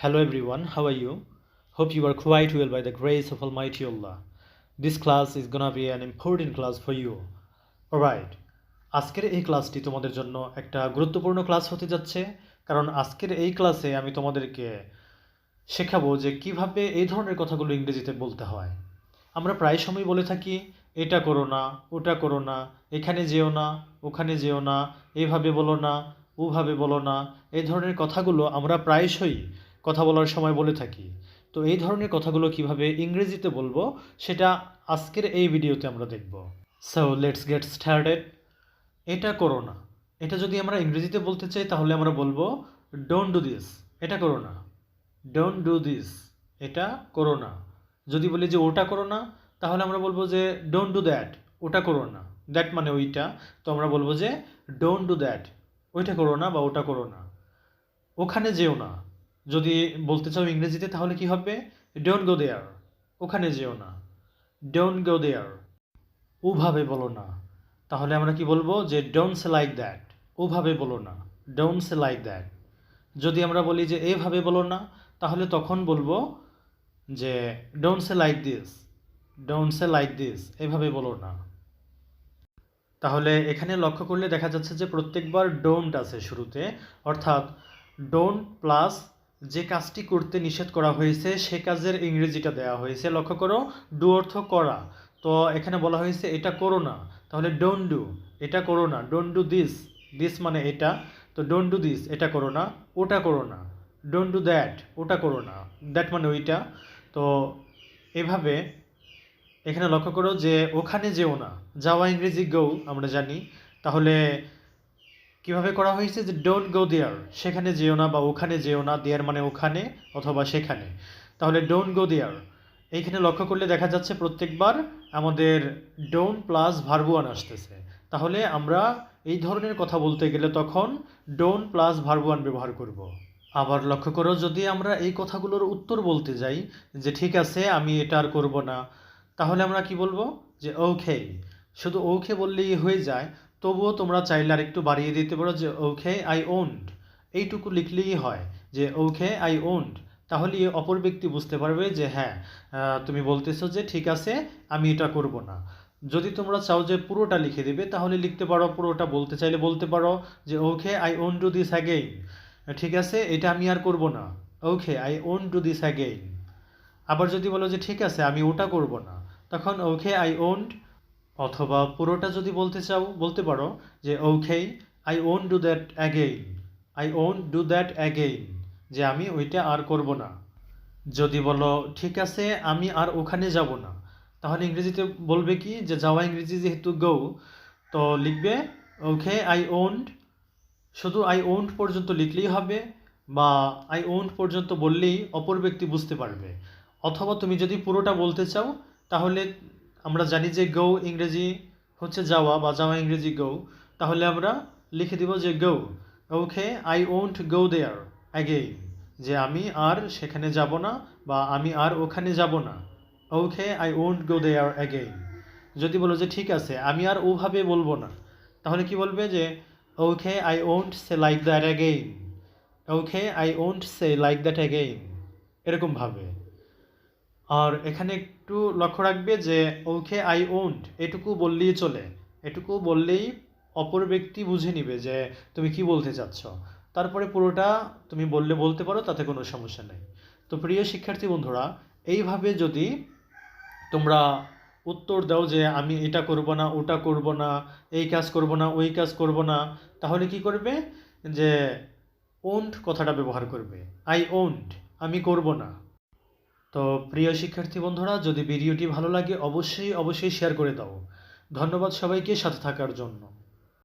Hello everyone, how are you? Hope you are quite well by the grace of Almighty Allah. This class is gonna be an important class for you. Alright, আজকের এই ক্লাসটি তোমাদের জন্য একটা গুরুত্বপূর্ণ class হতে যাচ্ছে কারণ আজকের এই ক্লাসে আমি তোমাদেরকে শেখাবো যে কিভাবে এই ধরনের কথাগুলো ইংরেজিতে বলতে হয়। আমরা প্রায় সময় বলে থাকি এটা করো না, ওটা করো না, এখানে যেও না, ওখানে যেও না, এইভাবে বলো না, ওভাবে বলো না। এই ধরনের কথাগুলো আমরা প্রায়শই কথা বলার সময় বলে থাকি। তো এই ধরনের কথাগুলো কিভাবে ইংরেজিতে বলবো সেটা আজকের এই ভিডিওতে আমরা দেখব। So let's get started. এটা করো না, এটা যদি আমরা ইংরেজিতে বলতে চাই তাহলে আমরা বলবো ডোন্ট ডু দিস, এটা করো না। ডোন্ট ডু দিস, এটা করো না। যদি বলি যে ওটা করো না তাহলে আমরা বলবো যে ডোন্ট ডু দ্যাট, ওটা করো না। দ্যাট মানে ওইটা, তো আমরা বলবো যে ডোন্ট ডু দ্যাট, ওইটা করো না বা ওটা করো না। ওখানে যেও না, যদি বলতে চাও ইংরেজিতে তাহলে কি হবে? ডোন্ট গো দেয়ার, ওখানে যেও না। ডোন্ট গো দেয়ার। ওভাবে বলো না, তাহলে আমরা কি বলবো? যে ডোন্ট সে লাইক দ্যাট, ওভাবে বলো না। Don't say like that. যদি আমরা বলি যে এভাবে বলো না তাহলে তখন বলবো যে don't say like this, don't say like this, এভাবে বলো না। তাহলে এখানে লক্ষ্য করলে দেখা যাচ্ছে যে প্রত্যেকবার ডোন্ট আছে শুরুতে, অর্থাৎ ডোন্ট প্লাস যে কাজটি করতে নিষেধ করা হয়েছে সে কাজের ইংরেজিটা দেওয়া হয়েছে। লক্ষ্য করো, ডু অর্থ করা, তো এখানে বলা হয়েছে এটা করো না, তাহলে ডোন্ট ডু, এটা করো না। ডোন্ট ডু দিস, দিস মানে এটা, তো ডোন্ট ডু দিস, এটা করো না। ওটা করো না। ডোন্ট ডু দ্যাট, ওটা করো না। দ্যাট মানে ওইটা। তো এভাবে এখানে লক্ষ্য করো যে ওখানে যেও না, যাওয়া ইংরেজি গো আমরা জানি, তাহলে কিভাবে করা হয়েছে? যে ডোন্ট গো দেয়ার, সেখানে যেও না বা ওখানে যেও না। দেয়ার মানে ওখানে অথবা সেখানে, তাহলে ডোন্ট গো দেয়ার। এইখানে লক্ষ্য করলে দেখা যাচ্ছে প্রত্যেকবার আমাদের ডোন্ট প্লাস ভার্ব ওয়ান আসতেছে, তাহলে আমরা এই ধরনের কথা বলতে গেলে তখন ডোন্ট প্লাস ভার্ব ওয়ান ব্যবহার করব। আবার লক্ষ্য করো, যদি আমরা এই কথাগুলোর উত্তর বলতে যাই যে ঠিক আছে আমি এটা আর করবো না, তাহলে আমরা কি বলবো? যে ওকে। শুধু ওকে বললেই হয়ে যায়, তবুও তোমরা চাইলে আর একটু বাড়িয়ে দিতে পারো যে ওকে আই ওন্ট, এইটুকু লিখলেই হয় যে ওকে আই ওন্ট। তাহলে অপর ব্যক্তি বুঝতে পারবে যে হ্যাঁ, তুমি বলতেছো যে ঠিক আছে আমি এটা করব না। যদি তোমরা চাও যে পুরোটা লিখে দিবে তাহলে লিখতে পারো, পুরোটা বলতে চাইলে বলতে পারো যে ওকে I won't do this again, ঠিক আছে এটা আমি আর করব না। Okay I won't do this again. আবার যদি বলো যে ঠিক আছে আমি ওটা করব না, তখন ওকে আই ওন্ট, অথবা পুরোটা যদি বলতে চাও বলতে পারো যে ওকে I won't do that again, I won't do that again, যে আমি ওইটা আর করব না। যদি বলো ঠিক আছে আমি আর ওখানে যাব না, তাহলে ইংরেজিতে বলবে কি? যে যাওয়া ইংরেজি যেহেতু গো, তো লিখবে ওকে আই ওন্ট, শুধু আই ওন্ট পর্যন্ত লিখলেই হবে, বা আই ওন্ট পর্যন্ত বললেই অপর ব্যক্তি বুঝতে পারবে। অথবা তুমি যদি পুরোটা বলতে চাও তাহলে আমরা জানি যে গো ইংরেজি হচ্ছে যাওয়া, বা যাওয়া ইংরেজি গো, তাহলে আমরা লিখে দিব যে go, okay I won't go there again, যে আমি আর সেখানে যাব না বা আমি আর ওখানে যাব না। Okay I won't go there again. যদি বলো যে ঠিক আছে আমি আর ওভাবে বলবো না, তাহলে কি বলবে? যে ওকে I won't say like that again, okay I won't say like that again, এরকমভাবে। আর এখানে একটু লক্ষ্য রাখবে যে ওকে আই ওন্ট এটুকু বললেই চলে, এটুকু বললেই অপর ব্যক্তি বুঝে নিবে যে তুমি কি বলতে চাচ্ছ। তারপরে পুরোটা তুমি বললে বলতে পারো, তাতে কোনো সমস্যা নেই। তো প্রিয় শিক্ষার্থী বন্ধুরা, এইভাবে যদি তোমরা উত্তর দাও যে আমি এটা করব না, ওটা করব না, এই কাজ করব না, ওই কাজ করব না, তাহলে কি করবে? যে ওন্ট কথাটা ব্যবহার করবে। আই ওন্ট, আমি করব না। তো প্রিয় শিক্ষার্থী বন্ধুরা, যদি ভিডিওটি ভালো লাগে অবশ্যই অবশ্যই শেয়ার করে দাও। ধন্যবাদ সবাইকে সাথে থাকার জন্য।